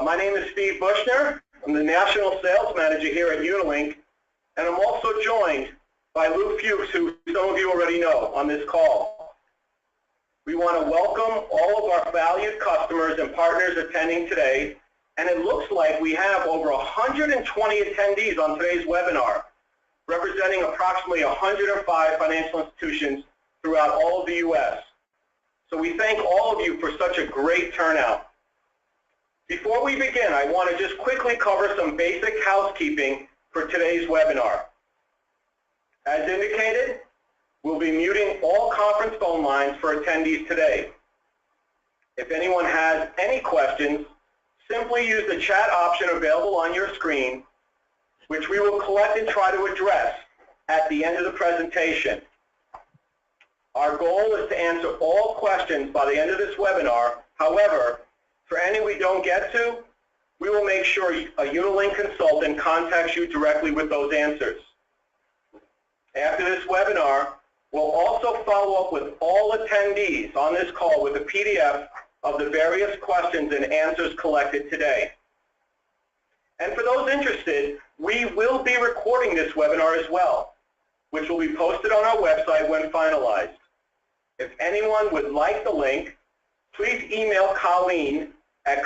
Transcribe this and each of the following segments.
My name is Steve Bushner. I'm the National Sales Manager here at UniLink, and I'm also joined by Lou Fuchs, who some of you already know on this call. We want to welcome all of our valued customers and partners attending today, and it looks like we have over 120 attendees on today's webinar, representing approximately 105 financial institutions throughout all of the U.S. So we thank all of you for such a great turnout. Before we begin, I want to just quickly cover some basic housekeeping for today's webinar. As indicated, we'll be muting all conference phone lines for attendees today. If anyone has any questions, simply use the chat option available on your screen, which we will collect and try to address at the end of the presentation. Our goal is to answer all questions by the end of this webinar. However, for any we don't get to, we will make sure a UniLink consultant contacts you directly with those answers. After this webinar, we'll also follow up with all attendees on this call with a PDF of the various questions and answers collected today. And for those interested, we will be recording this webinar as well, which will be posted on our website when finalized. If anyone would like the link, please email Colleen at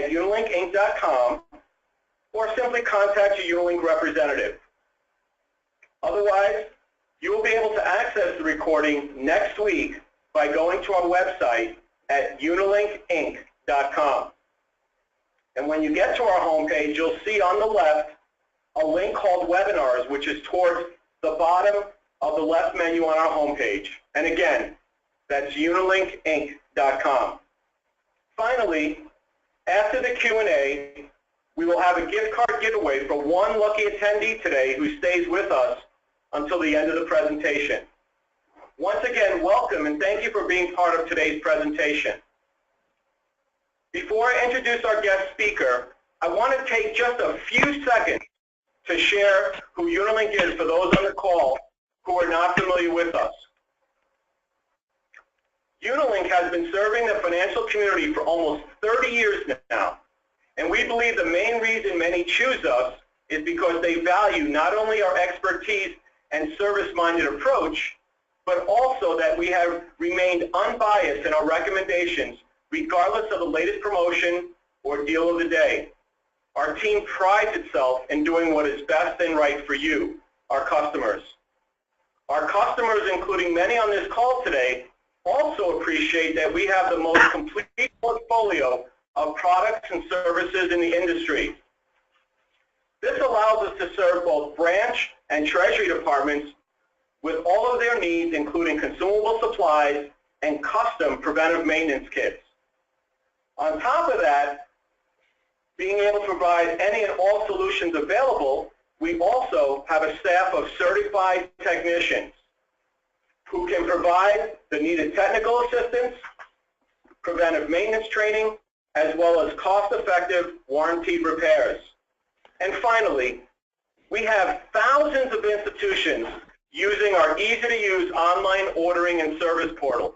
UniLinkInc.com or simply contact your UniLink representative. Otherwise, you will be able to access the recording next week by going to our website at UniLinkInc.com. And when you get to our homepage, you'll see on the left a link called Webinars, which is towards the bottom of the left menu on our homepage. And again, that's UniLinkInc.com. Finally, after the Q&A, we will have a gift card giveaway for one lucky attendee today who stays with us until the end of the presentation. Once again, welcome and thank you for being part of today's presentation. Before I introduce our guest speaker, I want to take just a few seconds to share who UniLink is for those on the call who are not familiar with us. UniLink has been serving the financial community for almost 30 years now, and we believe the main reason many choose us is because they value not only our expertise and service-minded approach, but also that we have remained unbiased in our recommendations regardless of the latest promotion or deal of the day. Our team prides itself in doing what is best and right for you, our customers. Our customers, including many on this call today, also appreciate that we have the most complete portfolio of products and services in the industry. This allows us to serve both branch and treasury departments with all of their needs, including consumable supplies and custom preventive maintenance kits. On top of that, being able to provide any and all solutions available, we also have a staff of certified technicians who can provide the needed technical assistance, preventive maintenance training, as well as cost-effective warranted repairs. And finally, we have thousands of institutions using our easy-to-use online ordering and service portal.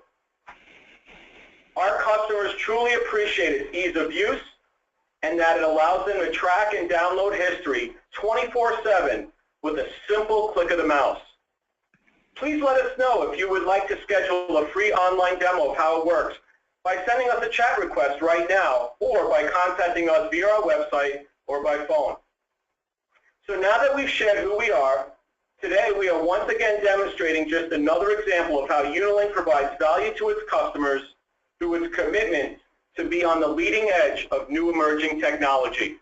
Our customers truly appreciate its ease of use and that it allows them to track and download history 24/7 with a simple click of the mouse. Please let us know if you would like to schedule a free online demo of how it works by sending us a chat request right now or by contacting us via our website or by phone. So now that we've shared who we are, today we are once again demonstrating just another example of how UniLink provides value to its customers through its commitment to be on the leading edge of new emerging technology.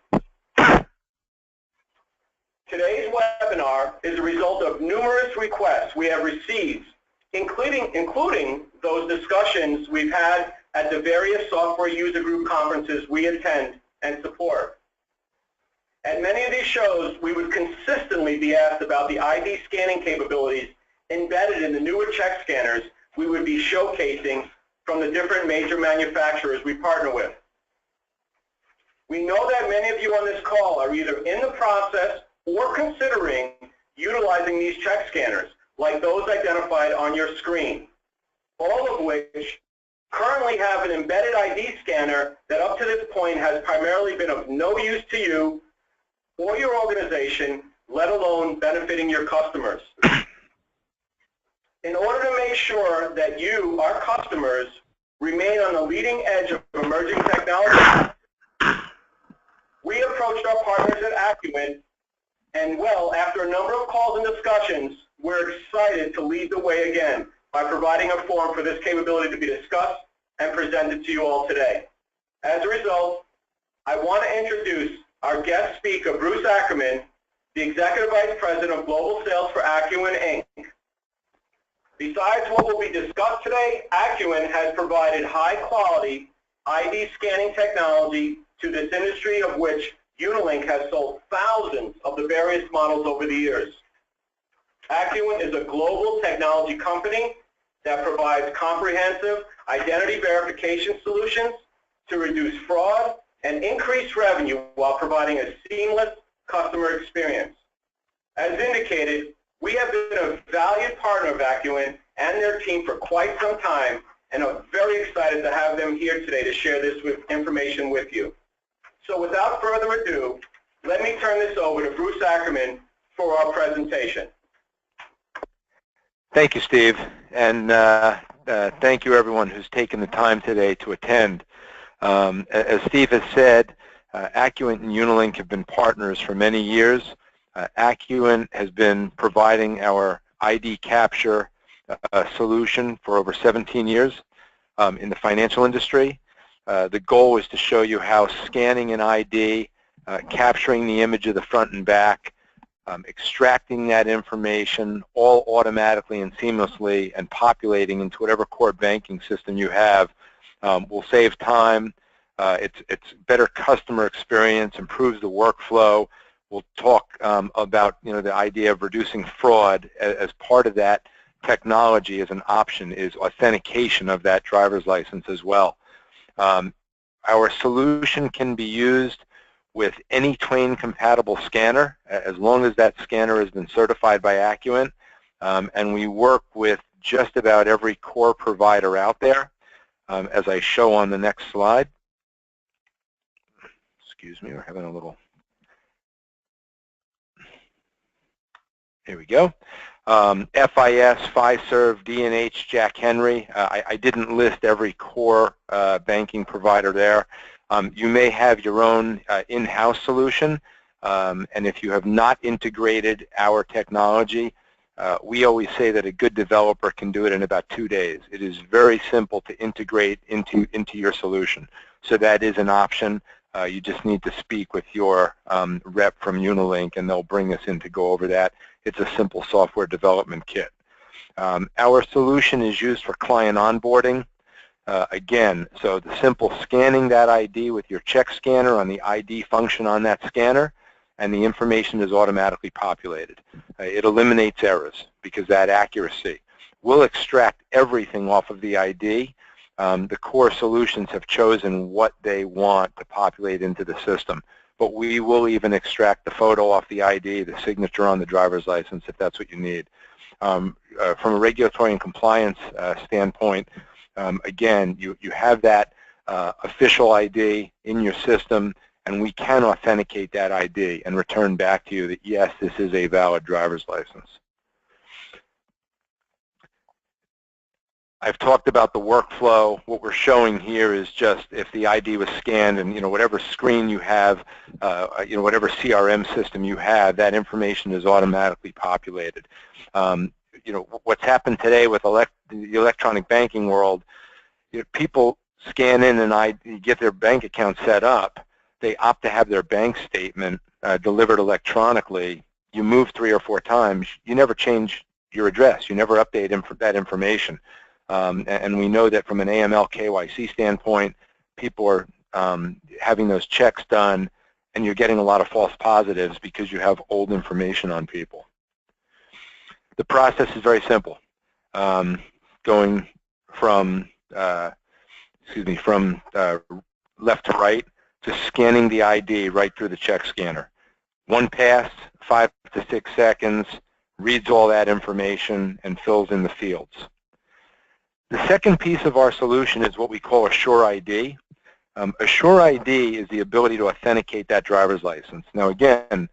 Today's webinar is a result of numerous requests we have received, including those discussions we've had at the various software user group conferences we attend and support. At many of these shows, we would consistently be asked about the ID scanning capabilities embedded in the newer check scanners we would be showcasing from the different major manufacturers we partner with. We know that many of you on this call are either in the process or considering utilizing these check scanners, like those identified on your screen, all of which currently have an embedded ID scanner that up to this point has primarily been of no use to you or your organization, let alone benefiting your customers. In order to make sure that you, our customers, remain on the leading edge of emerging technology, we approached our partners at Acuant, and well, after a number of calls and discussions, we're excited to lead the way again by providing a forum for this capability to be discussed and presented to you all today. As a result, I want to introduce our guest speaker, Bruce Ackerman, the Executive Vice President of Global Sales for Acuant Inc. Besides what will be discussed today, Acuant has provided high-quality ID scanning technology to this industry, of which UniLink has sold thousands of the various models over the years. Acuant is a global technology company that provides comprehensive identity verification solutions to reduce fraud and increase revenue while providing a seamless customer experience. As indicated, we have been a valued partner of Acuant and their team for quite some time, and are very excited to have them here today to share this information with you. So without further ado, let me turn this over to Bruce Ackerman for our presentation. Thank you, Steve, and thank you everyone who's taken the time today to attend. As Steve has said, Acuant and UniLink have been partners for many years. Acuant has been providing our ID capture solution for over 17 years in the financial industry. The goal is to show you how scanning an ID, capturing the image of the front and back, extracting that information all automatically and seamlessly and populating into whatever core banking system you have will save time. It's better customer experience, improves the workflow. We'll talk about the idea of reducing fraud as part of that technology as an option is authentication of that driver's license as well. Our solution can be used with any Twain-compatible scanner, as long as that scanner has been certified by Acuant, and we work with just about every core provider out there, as I show on the next slide. Excuse me, we're having a little... Here we go. FIS, Fiserv, D&H, Jack Henry. I didn't list every core banking provider there. You may have your own in-house solution, and if you have not integrated our technology, we always say that a good developer can do it in about 2 days. It is very simple to integrate into your solution. So that is an option. You just need to speak with your rep from UniLink, and they'll bring us in to go over that. It's a simple software development kit. Our solution is used for client onboarding. Again, so the simple scanning that ID with your check scanner on the ID function on that scanner, and the information is automatically populated. It eliminates errors because that accuracy. We'll extract everything off of the ID. The core solutions have chosen what they want to populate into the system, but we will even extract the photo off the ID, the signature on the driver's license, if that's what you need. From a regulatory and compliance standpoint, again, you have that official ID in your system, and we can authenticate that ID and return back to you that, yes, this is a valid driver's license. I've talked about the workflow. What we're showing here is just if the ID was scanned and, whatever screen you have, whatever CRM system you have, that information is automatically populated. What's happened today with the electronic banking world, people scan in and get their bank account set up. They opt to have their bank statement delivered electronically. You move 3 or 4 times. You never change your address. You never update that information. And we know that from an AML KYC standpoint, people are having those checks done, and you're getting a lot of false positives because you have old information on people. The process is very simple. Going from left to right, to scanning the ID right through the check scanner. One pass, 5 to 6 seconds, reads all that information and fills in the fields. The second piece of our solution is what we call Assure ID. Assure ID is the ability to authenticate that driver's license. Now again,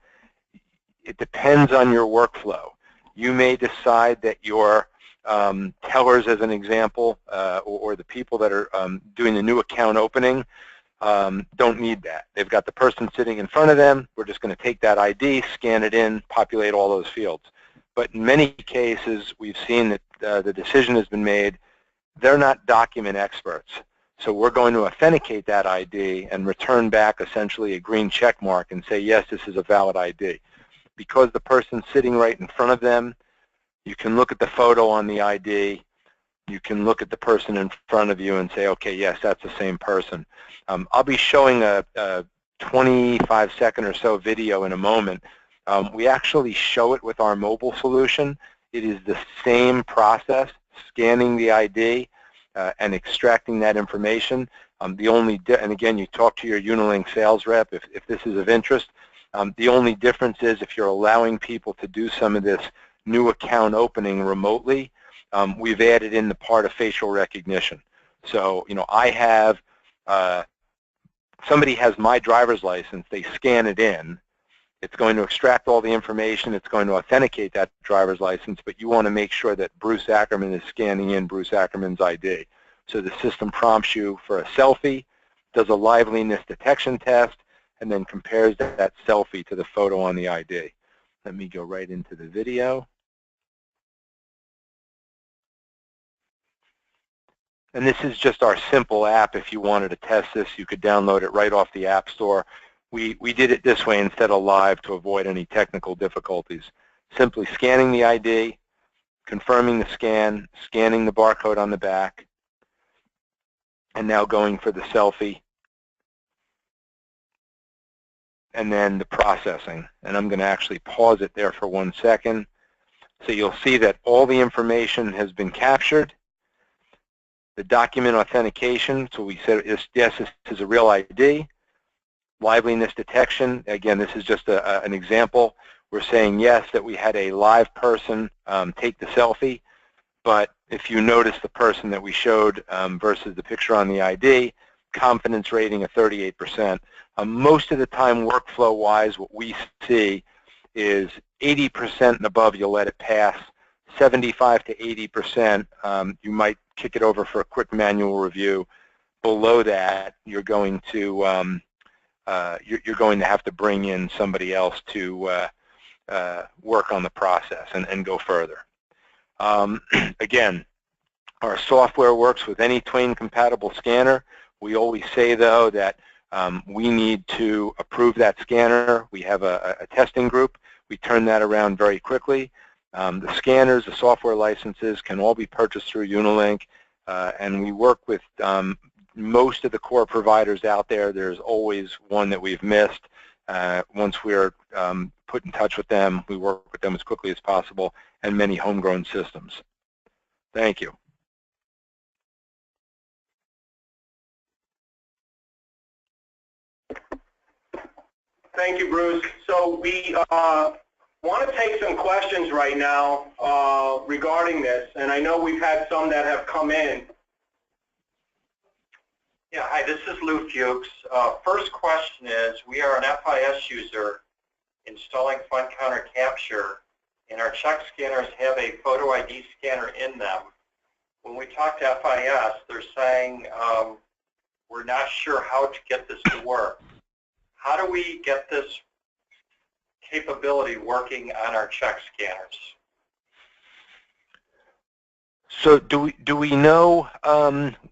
it depends on your workflow. You may decide that your tellers, as an example, or the people that are doing the new account opening don't need that. They've got the person sitting in front of them. We're just going to take that ID, scan it in, populate all those fields. But in many cases, we've seen that the decision has been made. They're not document experts. So we're going to authenticate that ID and return back essentially a green check mark and say, yes, this is a valid ID. Because the person's sitting right in front of them, you can look at the photo on the ID. You can look at the person in front of you and say, okay, yes, that's the same person. I'll be showing a 25-second or so video in a moment. We actually show it with our mobile solution. It is the same process, scanning the ID and extracting that information. And again, you talk to your UniLink sales rep if this is of interest. The only difference is if you're allowing people to do some of this new account opening remotely, we've added in the part of facial recognition. So, I have, somebody has my driver's license, they scan it in, it's going to extract all the information, it's going to authenticate that driver's license, but you want to make sure that Bruce Ackerman is scanning in Bruce Ackerman's ID. So the system prompts you for a selfie, does a liveliness detection test, and then compares that selfie to the photo on the ID. Let me go right into the video. And this is just our simple app. If you wanted to test this, you could download it right off the App Store. We did it this way instead of live to avoid any technical difficulties. Simply scanning the ID, confirming the scan, scanning the barcode on the back, and now going for the selfie, and then the processing. And I'm going to actually pause it there for 1 second. So you'll see that all the information has been captured. The document authentication, so we said, yes, this is a real ID. Liveliness detection, again, this is just an example. We're saying, yes, that we had a live person take the selfie, but if you notice the person that we showed versus the picture on the ID, confidence rating of 38%. Most of the time, workflow-wise, what we see is 80% and above, you'll let it pass. 75 to 80%, you might kick it over for a quick manual review. Below that, you're going to have to bring in somebody else to work on the process and go further. Again, our software works with any Twain-compatible scanner. We always say, though, that we need to approve that scanner. We have a testing group. We turn that around very quickly. The scanners, the software licenses can all be purchased through UniLink, and we work with most of the core providers out there. There's always one that we've missed. Once we're put in touch with them, we work with them as quickly as possible, and many homegrown systems. Thank you. Thank you, Bruce. So we want to take some questions right now regarding this, and I know we've had some that have come in. Yeah, hi, this is Lou Fuchs. First question is, we are an FIS user installing fund counter capture, and our check scanners have a photo ID scanner in them. When we talk to FIS, they're saying we're not sure how to get this to work. How do we get this capability working on our check scanners? So do we know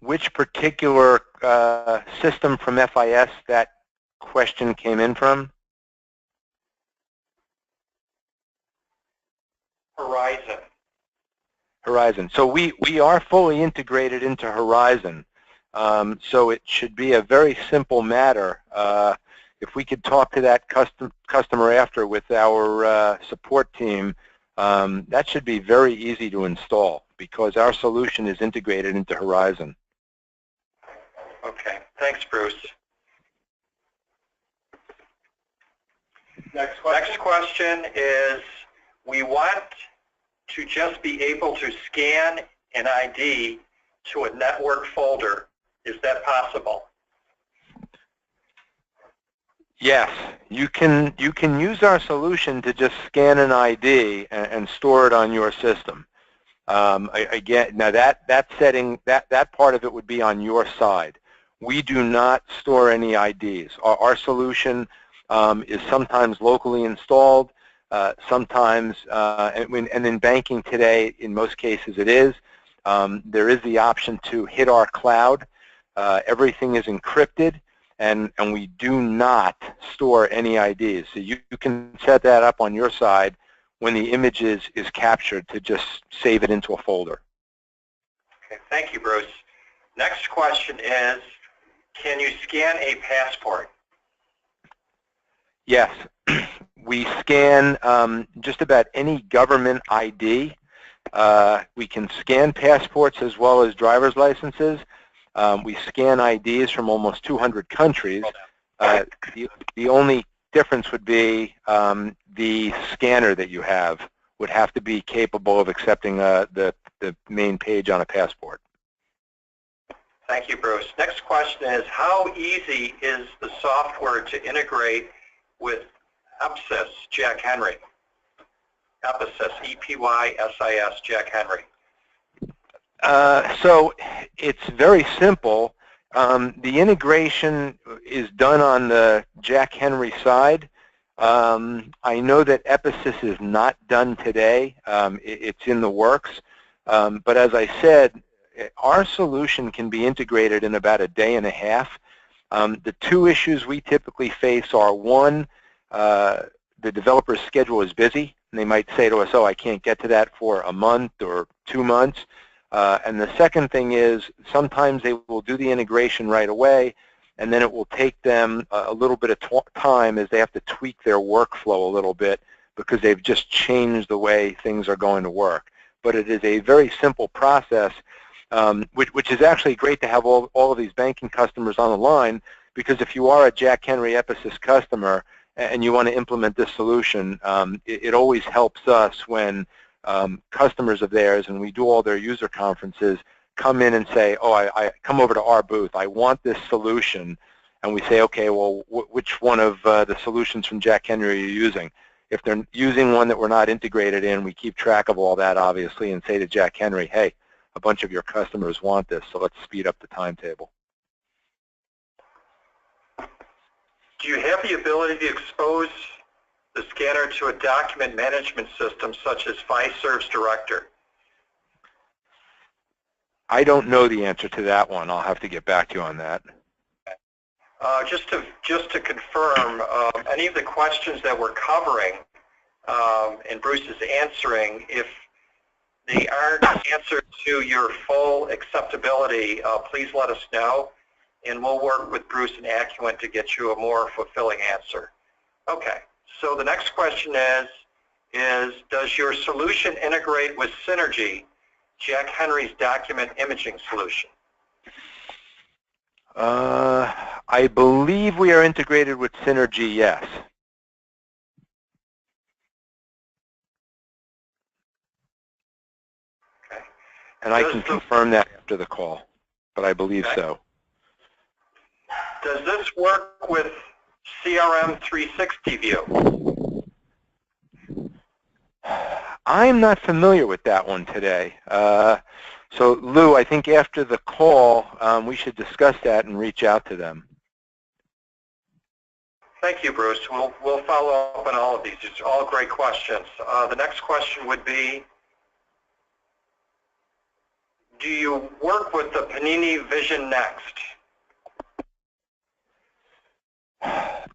which particular system from FIS that question came in from? Horizon. Horizon. So we are fully integrated into Horizon. So it should be a very simple matter. If we could talk to that customer after with our support team, that should be very easy to install because our solution is integrated into Horizon. Okay, thanks, Bruce. Next question. Next question is, we want to just be able to scan an ID to a network folder. Is that possible? Yes, you can use our solution to just scan an ID and store it on your system. Again, now that setting, that part of it would be on your side. We do not store any IDs. Our solution is sometimes locally installed, sometimes, and in banking today, in most cases it is. There is the option to hit our cloud. Everything is encrypted, and we do not store any IDs. So you can set that up on your side when the image is captured to just save it into a folder. Okay, thank you, Bruce. Next question is, can you scan a passport? Yes, we scan just about any government ID. We can scan passports as well as driver's licenses. We scan IDs from almost 200 countries. The only difference would be the scanner that you have would have to be capable of accepting the main page on a passport. Thank you, Bruce. Next question is, how easy is the software to integrate with Abscess, Jack Henry? Abscess, E-P-Y-S-I-S, Jack Henry. So it's very simple. The integration is done on the Jack Henry side. I know that Abscess is not done today. It's in the works. But as I said, our solution can be integrated in about a day and a half. The two issues we typically face are, one, the developer's schedule is busy, and they might say to us, oh, I can't get to that for a month or 2 months. And the second thing is, sometimes they will do the integration right away, and then it will take them a little bit of time as they have to tweak their workflow a little bit because they've just changed the way things are going to work. But it is a very simple process, which is actually great to have all of these banking customers on the line, because if you are a Jack Henry Abscess customer and you want to implement this solution, it always helps us when customers of theirs, and we do all their user conferences, come in and say, oh, I come over to our booth, I want this solution, and we say, okay, well, which one of the solutions from Jack Henry are you using? If they're using one that we're not integrated in, we keep track of all that, obviously, and say to Jack Henry, hey, a bunch of your customers want this, so let's speed up the timetable. Do you have the ability to expose the scanner to a document management system such as Fiserv's Director? I don't know the answer to that one. I'll have to get back to you on that. Just to confirm, any of the questions that we're covering and Bruce is answering, if they aren't answered to your full acceptability, please let us know, and we'll work with Bruce and Acuant to get you a more fulfilling answer. Okay, so the next question is does your solution integrate with Synergy, Jack Henry's document imaging solution? I believe we are integrated with Synergy, yes. Okay. And I can confirm that after the call, but I believe so. Does this work with CRM 360 View? I'm not familiar with that one today. So Lou, I think after the call, we should discuss that and reach out to them. Thank you, Bruce. We'll follow up on all of these. It's all great questions. The next question would be, do you work with the Panini Vision Next?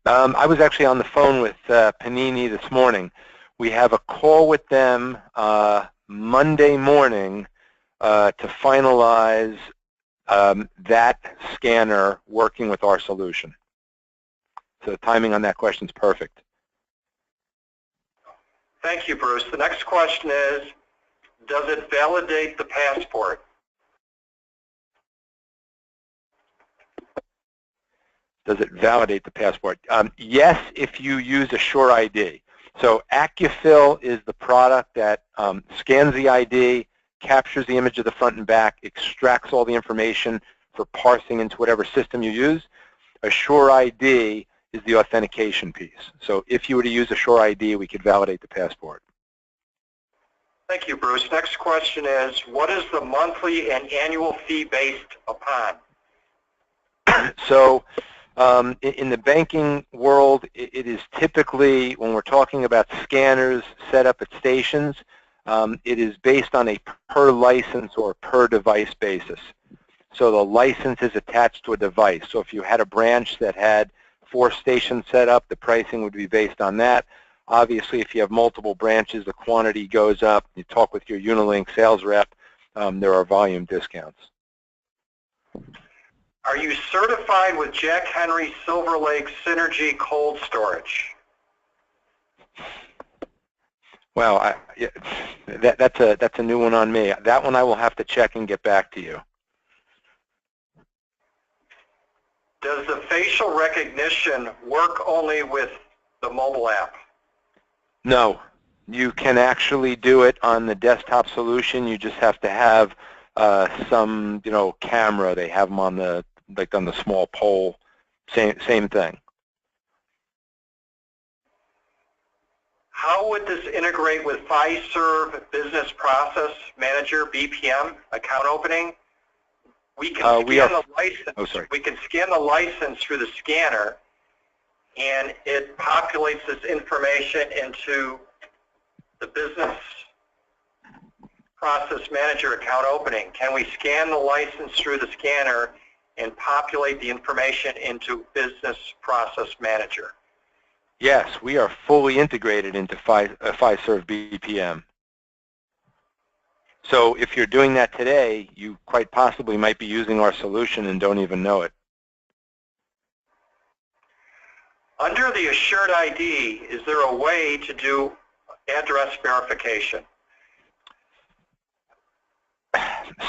I was actually on the phone with Panini this morning. We have a call with them Monday morning to finalize that scanner working with our solution. So the timing on that question is perfect. Thank you, Bruce. The next question is, does it validate the passport? Does it validate the passport? Yes, if you use a Sure ID. So AccuFill is the product that scans the ID, captures the image of the front and back, extracts all the information for parsing into whatever system you use. Assure ID is the authentication piece. So if you were to use Assure ID, we could validate the passport. Thank you, Bruce. Next question is, what is the monthly and annual fee based upon? So in the banking world, it is typically, when we're talking about scanners set up at stations, it is based on a per license or per device basis. So the license is attached to a device. So if you had a branch that had 4 stations set up, the pricing would be based on that. Obviously, if you have multiple branches, the quantity goes up. You talk with your UniLink sales rep, there are volume discounts. Are you certified with Jack Henry Silver Lake Synergy Cold Storage? Well, that's a new one on me. That one I will have to check and get back to you. Does the facial recognition work only with the mobile app? No. You can actually do it on the desktop solution. You just have to have some, camera. They have them on the small pole. Same thing. How would this integrate with Fiserv Business Process Manager (BPM) account opening? We can scan the license. Oh, sorry. We can scan the license through the scanner, and it populates this information into the Business Process Manager account opening. Can we scan the license through the scanner and populate the information into Business Process Manager? Yes, we are fully integrated into Fiserv BPM. So if you're doing that today, you quite possibly might be using our solution and don't even know it. Under the Assured ID, is there a way to do address verification?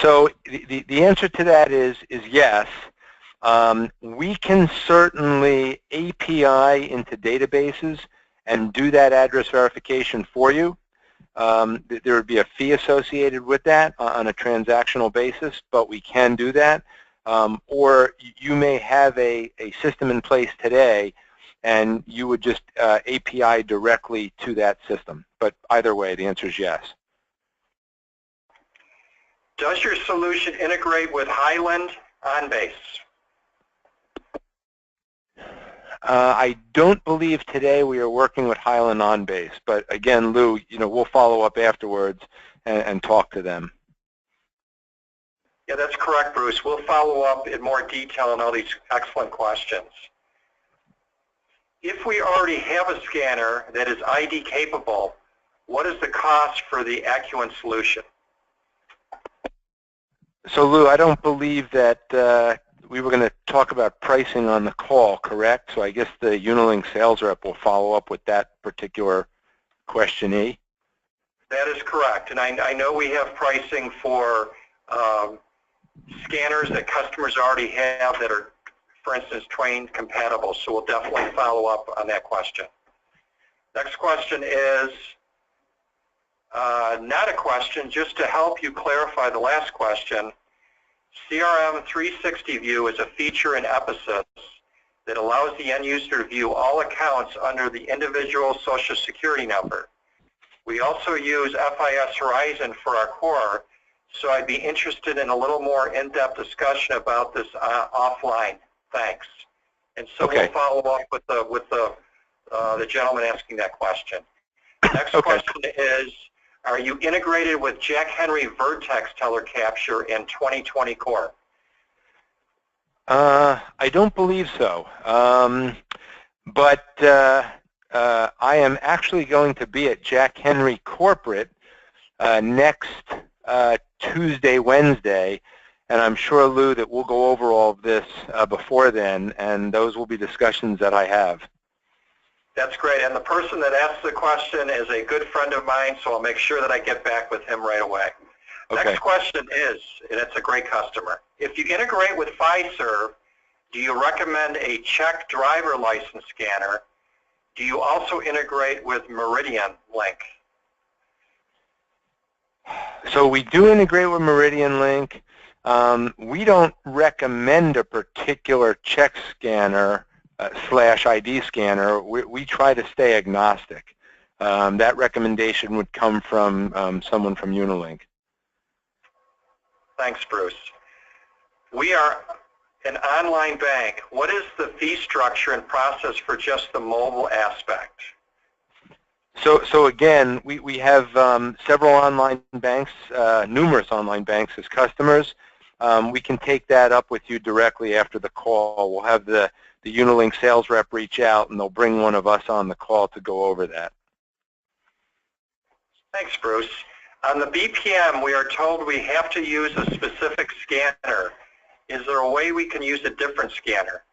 So the answer to that is yes. We can certainly API into databases and do that address verification for you. There would be a fee associated with that on a transactional basis, but we can do that. Or you may have a system in place today, and you would just API directly to that system. But either way, the answer is yes. Does your solution integrate with Highland OnBase? I don't believe today we are working with Highland OnBase, but again, Lou, we'll follow up afterwards and talk to them. Yeah, that's correct, Bruce. We'll follow up in more detail on all these excellent questions. If we already have a scanner that is ID capable, what is the cost for the Acuant solution? So Lou, I don't believe that we were going to talk about pricing on the call, correct? So I guess the UniLink sales rep will follow up with that particular questionee. That is correct. And I know we have pricing for scanners that customers already have that are, for instance, trained compatible. So we'll definitely follow up on that question. Next question is not a question, just to help you clarify the last question. CRM 360 View is a feature in Abscess that allows the end user to view all accounts under the individual Social Security number. We also use FIS Horizon for our core, so I'd be interested in a little more in-depth discussion about this offline. Thanks. And so Okay. We'll follow up with the gentleman asking that question. Next Okay. question is, are you integrated with Jack Henry Vertex Teller Capture in 2020 Core? I don't believe so. But I am actually going to be at Jack Henry Corporate next Tuesday, Wednesday, and I'm sure, Lou, that we'll go over all of this before then, and those will be discussions that I have. That's great. And the person that asked the question is a good friend of mine, so I'll make sure that I get back with him right away. Okay. Next question is, and it's a great customer, if you integrate with Fiserv, do you recommend a check driver license scanner? Do you also integrate with Meridian Link? So we do integrate with MeridianLink. We don't recommend a particular check scanner / ID scanner. We try to stay agnostic. That recommendation would come from someone from UniLink. Thanks, Bruce. We are an online bank. What is the fee structure and process for just the mobile aspect? So again, we have several online banks, numerous online banks as customers. We can take that up with you directly after the call. We'll have the UniLink sales rep reach out, and they'll bring one of us on the call to go over that. Thanks, Bruce. On the BPM, we are told we have to use a specific scanner. Is there a way we can use a different scanner?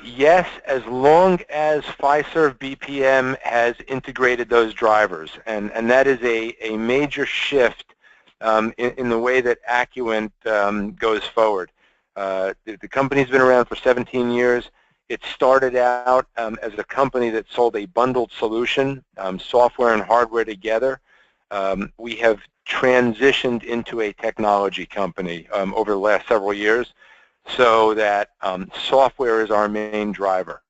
Yes, as long as Fiserv BPM has integrated those drivers, and that is a major shift in the way that Acuant goes forward. The company's been around for 17 years. It started out as a company that sold a bundled solution, software and hardware together. We have transitioned into a technology company over the last several years, so that software is our main driver.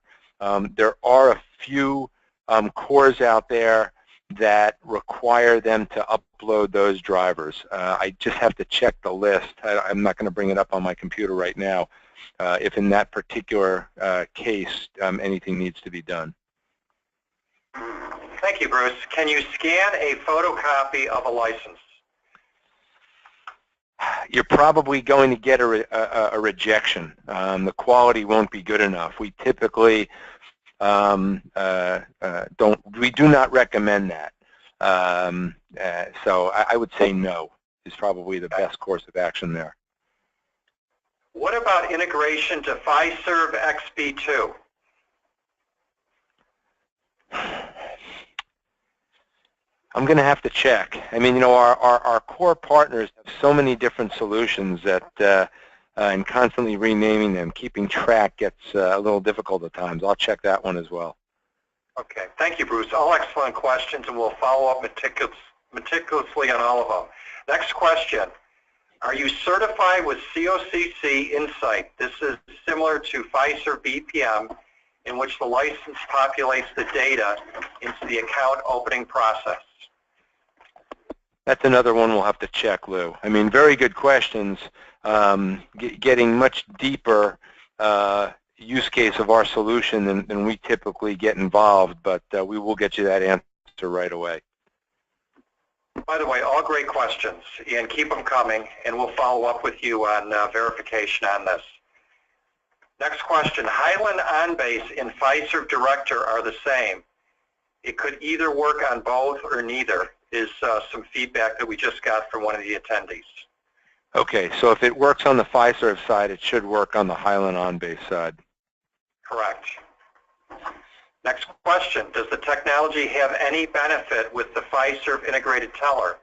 There are a few cores out there that require them to upload those drivers. I just have to check the list. I'm not going to bring it up on my computer right now if in that particular case anything needs to be done. Thank you, Bruce. Can you scan a photocopy of a license? You're probably going to get a rejection. The quality won't be good enough. We typically we do not recommend that. So I would say no is probably the best course of action there. What about integration to Fiserv XB2? I'm going to have to check. I mean, you know, our core partners have so many different solutions that, and constantly renaming them, keeping track gets a little difficult at times. I'll check that one as well. Okay, thank you, Bruce. All excellent questions, and we'll follow up meticulously on all of them. Next question. Are you certified with COCC Insight? This is similar to Fiserv BPM, in which the license populates the data into the account opening process. That's another one we'll have to check, Lou. I mean, very good questions. Getting much deeper use case of our solution than we typically get involved, but we will get you that answer right away. By the way, all great questions, and keep them coming, and we'll follow up with you on verification on this. Next question. Highland OnBase and Fiserv Director are the same. It could either work on both or neither, is some feedback that we just got from one of the attendees. Okay, so if it works on the Fiserv side, it should work on the Highland OnBase side. Correct. Next question. Does the technology have any benefit with the Fiserv integrated teller?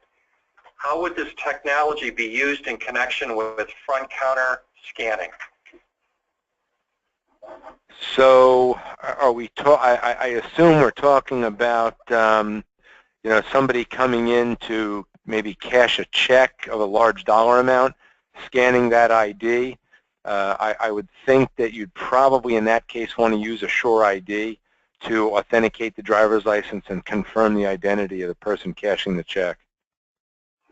How would this technology be used in connection with front counter scanning? So are we? I assume we're talking about you know, somebody coming in to maybe cash a check of a large dollar amount, scanning that ID. I would think that you'd probably in that case want to use a Sure ID to authenticate the driver's license and confirm the identity of the person cashing the check.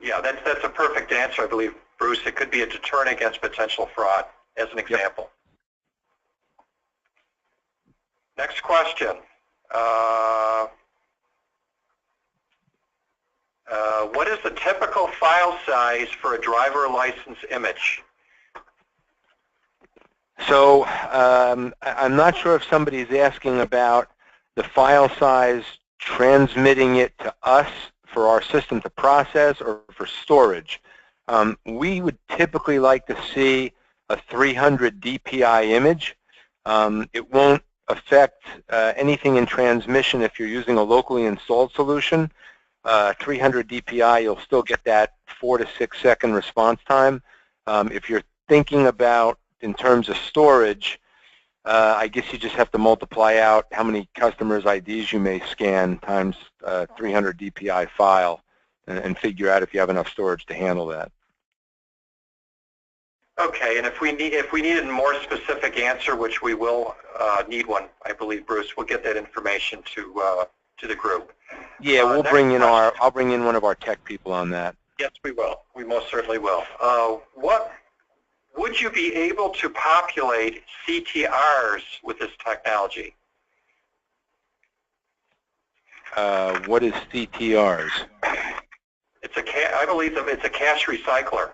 Yeah, that's a perfect answer, I believe, Bruce. It could be a deterrent against potential fraud, as an example. Yep. Next question. What is the typical file size for a driver license image? So I'm not sure if somebody's asking about the file size, transmitting it to us for our system to process, or for storage. We would typically like to see a 300 DPI image. It won't affect anything in transmission if you're using a locally installed solution. 300 DPI, you'll still get that 4 to 6 second response time. If you're thinking about in terms of storage, I guess you just have to multiply out how many customers' IDs you may scan times 300 DPI file and figure out if you have enough storage to handle that. Okay, and if we needed a more specific answer, which we will need one, I believe, Bruce, we'll get that information to the group. Yeah, I'll bring in one of our tech people on that. Yes, we will. We most certainly will. What would you be able to populate CTRs with this technology? What is CTRs? I believe it's a cache recycler.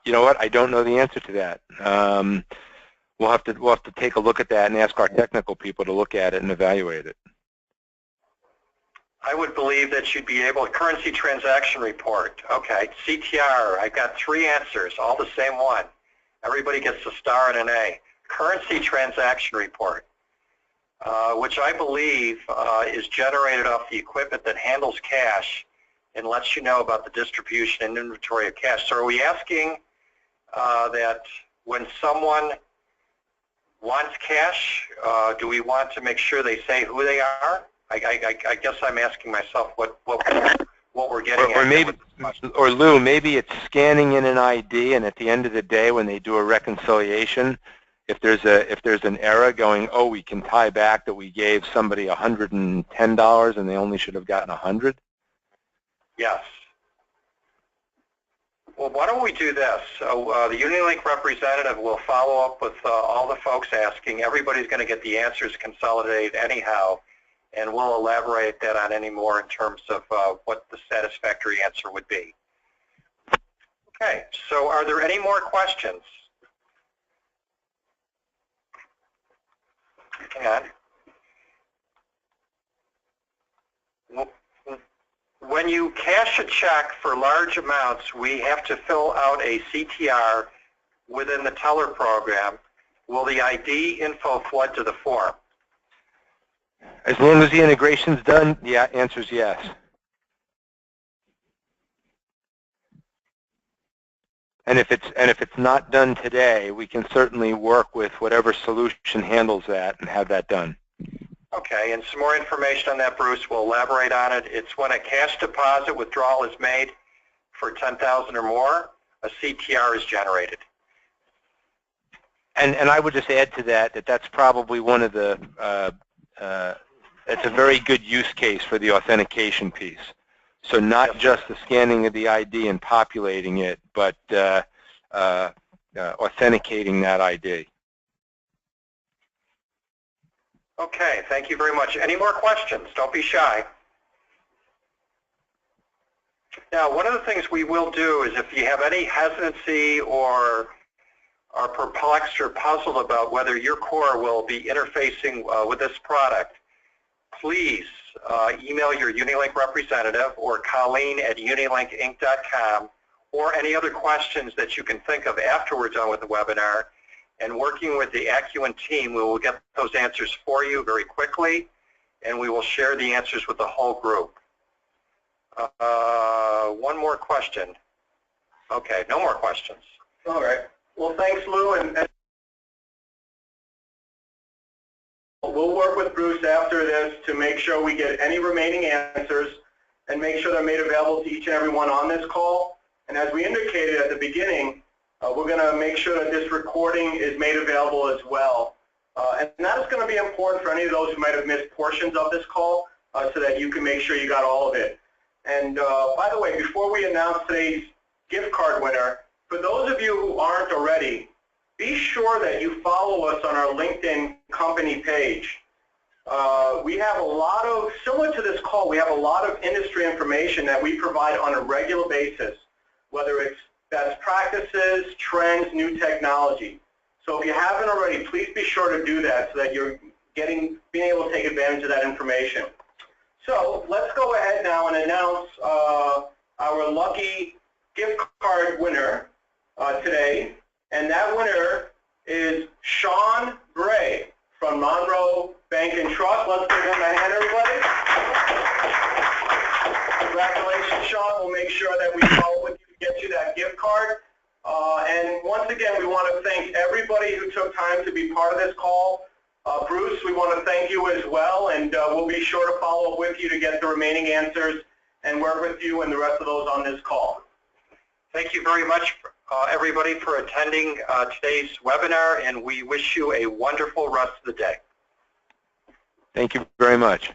You know what? I don't know the answer to that. We'll have to take a look at that and ask our technical people to look at it and evaluate it. I would believe that you'd be able, currency transaction report. Okay, CTR, I've got 3 answers, all the same one. Everybody gets a star and an A. Currency transaction report, which I believe is generated off the equipment that handles cash and lets you know about the distribution and inventory of cash. So are we asking that when someone wants cash, do we want to make sure they say who they are? I guess I'm asking myself what we're getting or at. Maybe, or Lou, maybe it's scanning in an ID, and at the end of the day, when they do a reconciliation, if there's an error going, oh, we can tie back that we gave somebody $110 and they only should have gotten 100. Yes. Well, why don't we do this? So the UniLink representative will follow up with all the folks asking. Everybody's going to get the answers consolidated anyhow, and we'll elaborate that on any more in terms of what the satisfactory answer would be. Okay, so are there any more questions? Hang on. When you cash a check for large amounts, we have to fill out a CTR within the teller program. Will the ID info flood to the form? As long as the integration's done, yeah, answer's yes. And if it's not done today, we can certainly work with whatever solution handles that and have that done. Okay, and some more information on that, Bruce. We'll elaborate on it. It's when a cash deposit withdrawal is made for $10,000 or more, a CTR is generated. And I would just add to that that's probably one of the that's a very good use case for the authentication piece. So not just the scanning of the ID and populating it, but authenticating that ID. Okay, thank you very much. Any more questions? Don't be shy. Now, one of the things we will do is if you have any hesitancy or are perplexed or puzzled about whether your core will be interfacing with this product, please email your UniLink representative or Colleen at UniLinkInc.com, or any other questions that you can think of after we're done with the webinar. And working with the Acuant team, we will get those answers for you very quickly, and we will share the answers with the whole group. One more question. Okay, no more questions. All right. Well, thanks, Lou, and we'll work with Bruce after this to make sure we get any remaining answers and make sure they're made available to each and every one on this call. And as we indicated at the beginning, we're going to make sure that this recording is made available as well. And that is going to be important for any of those who might have missed portions of this call so that you can make sure you got all of it. And by the way, before we announce today's gift card winner, for those of you who aren't already, be sure that you follow us on our LinkedIn company page. We have a lot of, similar to this call, we have a lot of industry information that we provide on a regular basis, whether it's best practices, trends, new technology. So if you haven't already, please be sure to do that so that you're being able to take advantage of that information. So let's go ahead now and announce our lucky gift card winner today. And that winner is Sean Gray from Monroe Bank and Trust. Let's give him a hand, everybody. Congratulations, Sean. We'll make sure that we follow with you to get you that gift card. And once again, we want to thank everybody who took time to be part of this call. Bruce, we want to thank you as well, and we'll be sure to follow up with you to get the remaining answers and work with you and the rest of those on this call. Thank you very much, everybody, for attending today's webinar, and we wish you a wonderful rest of the day. Thank you very much.